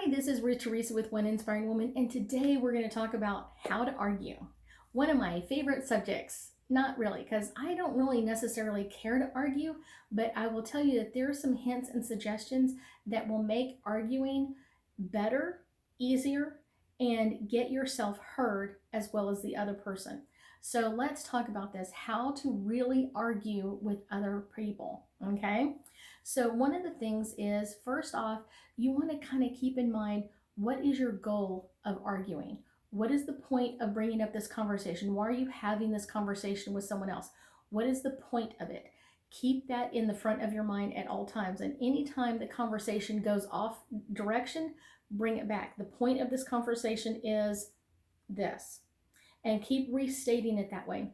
Hi, this is Ruth Theresa with One Inspiring Woman, and today we're going to talk about how to argue. One of my favorite subjects. Not really, because I don't really necessarily care to argue, but I will tell you that there are some hints and suggestions that will make arguing better, easier, and get yourself heard as well as the other person. So let's talk about this, how to really argue with other people, okay? So one of the things is, first off, you want to kind of keep in mind, what is your goal of arguing? What is the point of bringing up this conversation? Why are you having this conversation with someone else? What is the point of it? Keep that in the front of your mind at all times. And anytime the conversation goes off direction, bring it back. The point of this conversation is this. And keep restating it that way.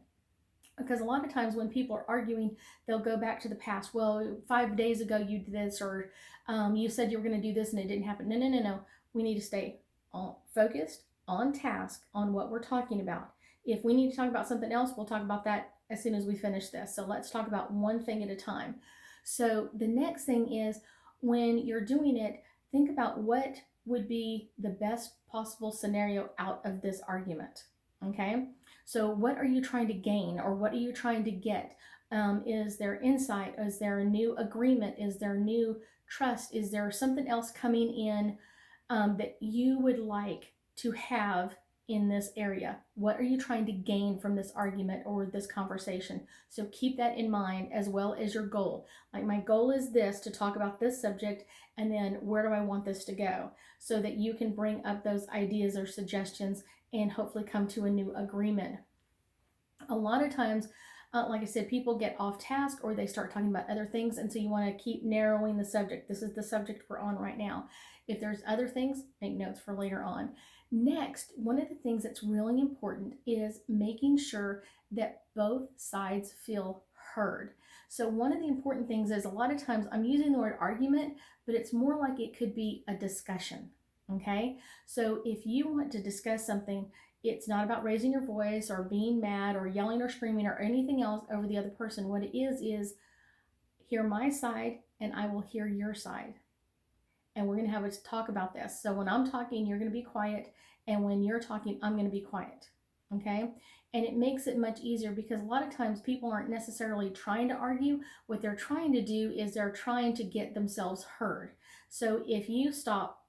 Because a lot of times when people are arguing, they'll go back to the past. Well, 5 days ago you did this, or you said you were going to do this and it didn't happen. No, no, no, no. We need to stay focused, on task, on what we're talking about. If we need to talk about something else, we'll talk about that as soon as we finish this. So let's talk about one thing at a time. So the next thing is, when you're doing it, think about what would be the best possible scenario out of this argument. Okay? So what are you trying to gain, or what are you trying to get? Is there insight? Is there a new agreement? Is there new trust? Is there something else coming in that you would like to have in this area? What are you trying to gain from this argument or this conversation? So keep that in mind, as well as your goal. Like, my goal is this, to talk about this subject, and then where do I want this to go? So that you can bring up those ideas or suggestions and hopefully come to a new agreement. A lot of times, like I said, people get off task or they start talking about other things, and so you want to keep narrowing the subject. This is the subject we're on right now. If there's other things, make notes for later on. Next, one of the things that's really important is making sure that both sides feel heard. So one of the important things is, a lot of times I'm using the word argument, but it's more like it could be a discussion. Okay, so if you want to discuss something, it's not about raising your voice or being mad or yelling or screaming or anything else over the other person. What it is hear my side and I will hear your side. And we're going to have a talk about this. So when I'm talking, you're going to be quiet. And when you're talking, I'm going to be quiet. Okay? And it makes it much easier, because a lot of times people aren't necessarily trying to argue. What they're trying to do is they're trying to get themselves heard. So if you stop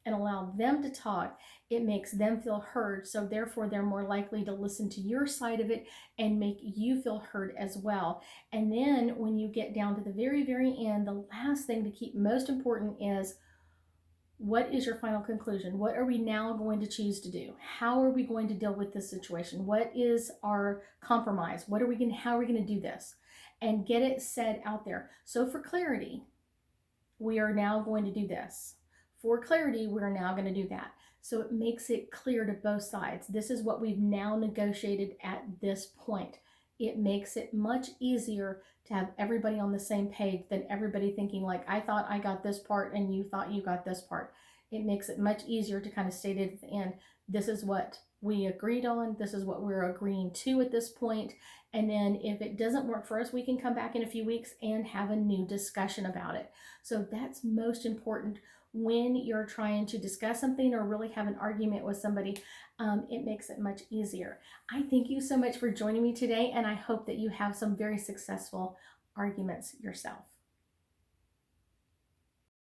and allow them to talk, it makes them feel heard. So therefore, they're more likely to listen to your side of it and make you feel heard as well. And then when you get down to the very, very end, the last thing to keep most important is, what is your final conclusion? What are we now going to choose to do? How are we going to deal with this situation? What is our compromise? How are we going to do this? And get it said out there. So for clarity, we are now going to do this. For clarity, we're now going to do that. So it makes it clear to both sides. This is what we've now negotiated at this point. It makes it much easier to have everybody on the same page than everybody thinking, like, I thought I got this part and you thought you got this part. It makes it much easier to kind of state it at the end. This is what we agreed on. This is what we're agreeing to at this point. And then if it doesn't work for us, we can come back in a few weeks and have a new discussion about it. So that's most important when you're trying to discuss something or really have an argument with somebody. It makes it much easier. I thank you so much for joining me today, and I hope that you have some very successful arguments yourself.